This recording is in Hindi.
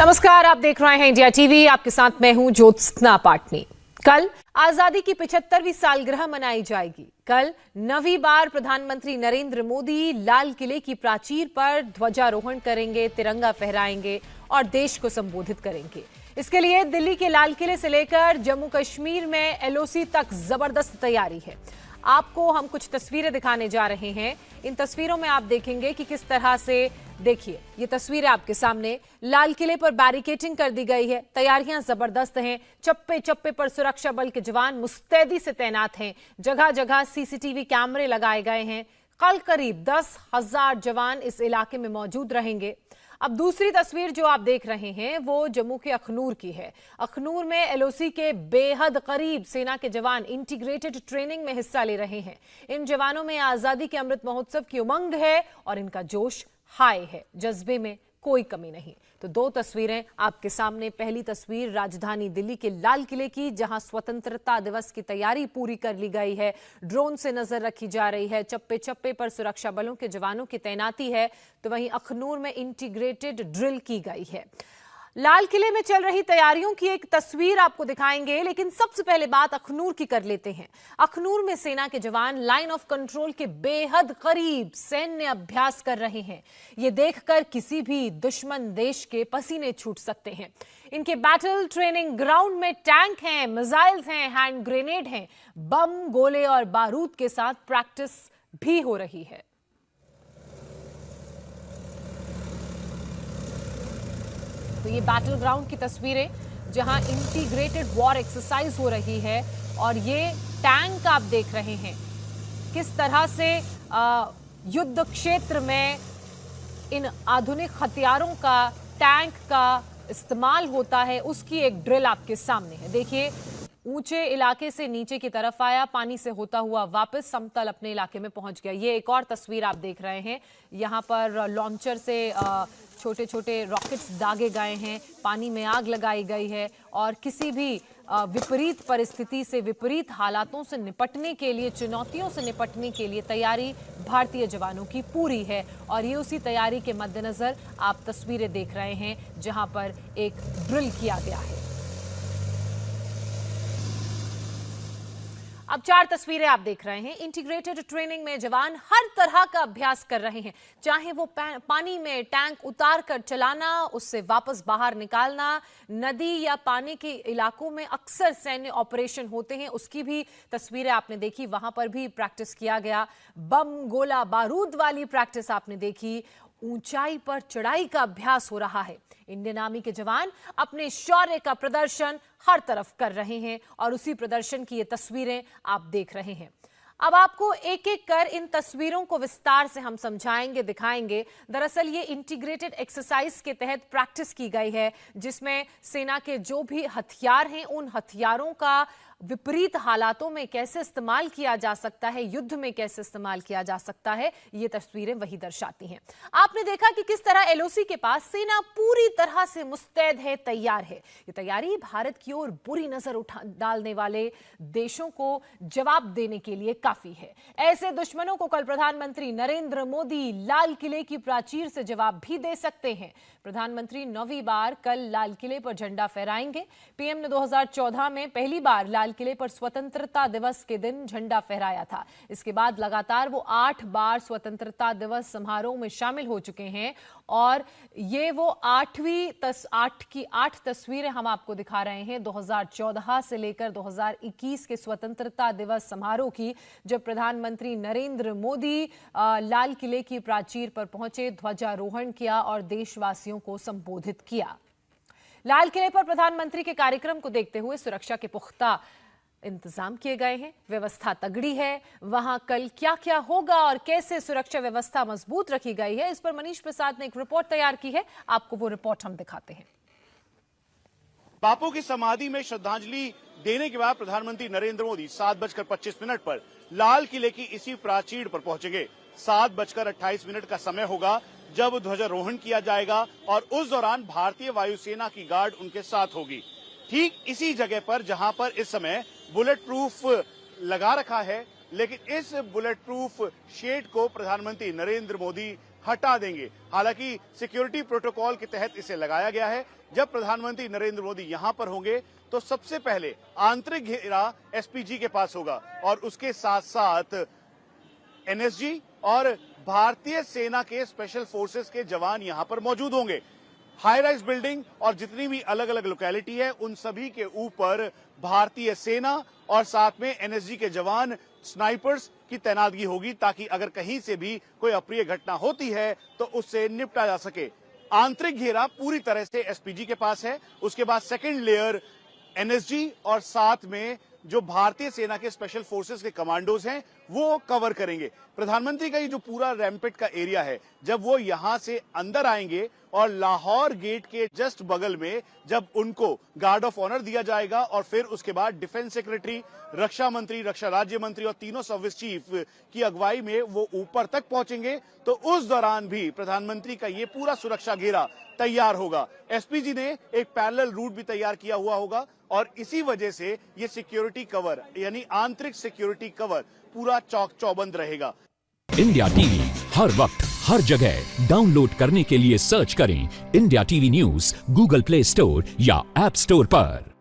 नमस्कार, आप देख रहे हैं इंडिया टीवी। आपके साथ मैं हूं ज्योत्सना पाटनी। कल आजादी की 75वीं सालगिरह मनाई जाएगी। कल 9वीं बार प्रधानमंत्री नरेंद्र मोदी लाल किले की प्राचीर पर ध्वजारोहण करेंगे, तिरंगा फहराएंगे और देश को संबोधित करेंगे। इसके लिए दिल्ली के लाल किले से लेकर जम्मू कश्मीर में एलओसी तक जबरदस्त तैयारी है। आपको हम कुछ तस्वीरें दिखाने जा रहे हैं। इन तस्वीरों में आप देखेंगे कि किस तरह से, देखिए ये तस्वीरें आपके सामने, लाल किले पर बैरिकेडिंग कर दी गई है। तैयारियां जबरदस्त हैं। चप्पे चप्पे पर सुरक्षा बल के जवान मुस्तैदी से तैनात हैं। जगह जगह सीसीटीवी कैमरे लगाए गए हैं। कल करीब 10,000 जवान इस इलाके में मौजूद रहेंगे। अब दूसरी तस्वीर जो आप देख रहे हैं वो जम्मू के अखनूर की है। अखनूर में एलओसी के बेहद करीब सेना के जवान इंटीग्रेटेड ट्रेनिंग में हिस्सा ले रहे हैं। इन जवानों में आजादी के अमृत महोत्सव की उमंग है और इनका जोश हाई है। जज्बे में कोई कमी नहीं। तो दो तस्वीरें आपके सामने। पहली तस्वीर राजधानी दिल्ली के लाल किले की, जहां स्वतंत्रता दिवस की तैयारी पूरी कर ली गई है। ड्रोन से नजर रखी जा रही है। चप्पे चप्पे पर सुरक्षा बलों के जवानों की तैनाती है। तो वहीं अखनूर में इंटीग्रेटेड ड्रिल की गई है। लाल किले में चल रही तैयारियों की एक तस्वीर आपको दिखाएंगे, लेकिन सबसे पहले बात अखनूर की कर लेते हैं। अखनूर में सेना के जवान लाइन ऑफ कंट्रोल के बेहद करीब सैन्य अभ्यास कर रहे हैं। ये देखकर किसी भी दुश्मन देश के पसीने छूट सकते हैं। इनके बैटल ट्रेनिंग ग्राउंड में टैंक हैं, मिसाइल्स हैं, हैंड ग्रेनेड हैं, बम, गोले और बारूद के साथ प्रैक्टिस भी हो रही है। तो ये बैटल ग्राउंड की तस्वीरें, जहां इंटीग्रेटेड वॉर एक्सरसाइज हो रही है और ये टैंक आप देख रहे हैं किस तरह से युद्ध क्षेत्र में इन आधुनिक हथियारों का, टैंक का इस्तेमाल होता है, उसकी एक ड्रिल आपके सामने है। देखिए, ऊंचे इलाके से नीचे की तरफ आया, पानी से होता हुआ वापस समतल अपने इलाके में पहुंच गया। ये एक और तस्वीर आप देख रहे हैं। यहाँ पर लॉन्चर से छोटे छोटे रॉकेट्स दागे गए हैं, पानी में आग लगाई गई है और किसी भी विपरीत परिस्थिति से, विपरीत हालातों से निपटने के लिए, चुनौतियों से निपटने के लिए तैयारी भारतीय जवानों की पूरी है। और ये उसी तैयारी के मद्देनजर आप तस्वीरें देख रहे हैं जहां पर एक ड्रिल किया गया है। अब 4 तस्वीरें आप देख रहे हैं। इंटीग्रेटेड ट्रेनिंग में जवान हर तरह का अभ्यास कर रहे हैं, चाहे वो पानी में टैंक उतार कर चलाना, उससे वापस बाहर निकालना, नदी या पानी के इलाकों में अक्सर सैन्य ऑपरेशन होते हैं, उसकी भी तस्वीरें आपने देखी। वहां पर भी प्रैक्टिस किया गया। बम, गोला, बारूद वाली प्रैक्टिस आपने देखी। ऊंचाई पर चढ़ाई का अभ्यास हो रहा है। इंडियन आर्मी के जवान अपने शौर्य का प्रदर्शन हर तरफ कर रहे हैं और उसी प्रदर्शन की ये तस्वीरें आप देख रहे हैं। अब आपको एक एक कर इन तस्वीरों को विस्तार से हम समझाएंगे, दिखाएंगे। दरअसल ये इंटीग्रेटेड एक्सरसाइज के तहत प्रैक्टिस की गई है, जिसमें सेना के जो भी हथियार हैं, उन हथियारों का विपरीत हालातों में कैसे इस्तेमाल किया जा सकता है, युद्ध में कैसे इस्तेमाल किया जा सकता है, ये तस्वीरें वही दर्शाती हैं। आपने देखा कि किस तरह एलओसी के पास सेना पूरी तरह से मुस्तैद है, तैयार है। ये तैयारी भारत की ओर बुरी नजर डालने वाले देशों को जवाब देने के लिए काफी है। ऐसे दुश्मनों को कल प्रधानमंत्री नरेंद्र मोदी लाल किले की प्राचीर से जवाब भी दे सकते हैं। प्रधानमंत्री 9वीं बार कल लाल किले पर झंडा फहराएंगे। पीएम ने 2014 में पहली बार लाल किले पर स्वतंत्रता दिवस के दिन झंडा फहराया था। इसके बाद लगातार वो 8 बार स्वतंत्रता दिवस समारोह में शामिल हो चुके हैं और ये वो 8 की 8 तस्वीरें हम आपको दिखा रहे हैं 2014 से लेकर 2021 के स्वतंत्रता दिवस समारोह की, जब प्रधानमंत्री नरेंद्र मोदी लाल किले की प्राचीर पर पहुंचे, ध्वजारोहण किया और देशवासियों को संबोधित किया। लाल किले पर प्रधानमंत्री के कार्यक्रम को देखते हुए सुरक्षा के पुख्ता इंतजाम किए गए हैं। व्यवस्था तगड़ी है। वहां कल क्या क्या होगा और कैसे सुरक्षा व्यवस्था मजबूत रखी गई है, इस पर मनीष प्रसाद ने एक रिपोर्ट तैयार की है। आपको वो रिपोर्ट हम दिखाते हैं। बापू की समाधि में श्रद्धांजलि देने के बाद प्रधानमंत्री नरेंद्र मोदी 7:25 पर लाल किले की इसी प्राचीर पर पहुंचेंगे। 7:28 का समय होगा जब ध्वजारोहण किया जाएगा और उस दौरान भारतीय वायुसेना की गार्ड उनके साथ होगी। ठीक इसी जगह पर जहां पर इस समय बुलेट प्रूफ लगा रखा है, लेकिन इस बुलेट प्रूफ शेड को प्रधानमंत्री नरेंद्र मोदी हटा देंगे। हालांकि सिक्योरिटी प्रोटोकॉल के तहत इसे लगाया गया है। जब प्रधानमंत्री नरेंद्र मोदी यहां पर होंगे तो सबसे पहले आंतरिक घेरा एसपीजी के पास होगा और उसके साथ साथ एनएसजी और भारतीय सेना के स्पेशल फोर्सेस के जवान यहां पर मौजूद होंगे। हाई राइज बिल्डिंग और जितनी भी अलग अलग लोकेलिटी है उन सभी के ऊपर भारतीय सेना और साथ में एनएसजी के जवान स्नाइपर्स की तैनातगी होगी, ताकि अगर कहीं से भी कोई अप्रिय घटना होती है तो उससे निपटा जा सके। आंतरिक घेरा पूरी तरह से एसपीजी के पास है। उसके बाद सेकंड लेयर एनएसजी और साथ में जो भारतीय सेना के स्पेशल फोर्सेस के कमांडोज हैं वो कवर करेंगे। प्रधानमंत्री का ये जो पूरा रैम्पेट का एरिया है, जब वो यहां से अंदर आएंगे और लाहौर गेट के जस्ट बगल में जब उनको गार्ड ऑफ ऑनर दिया जाएगा और फिर उसके बाद डिफेंस सेक्रेटरी, रक्षा मंत्री, रक्षा राज्य मंत्री और तीनों सर्विस चीफ की अगुवाई में वो ऊपर तक पहुंचेंगे, तो उस दौरान भी प्रधानमंत्री का ये पूरा सुरक्षा घेरा तैयार होगा। एसपीजी ने एक पैरेलल रूट भी तैयार किया हुआ होगा और इसी वजह से ये सिक्योरिटी कवर यानी आंतरिक सिक्योरिटी कवर पूरा चौक चौबंद रहेगा। इंडिया टीवी हर वक्त हर जगह डाउनलोड करने के लिए सर्च करें India TV news Google play store या ऐप स्टोर पर।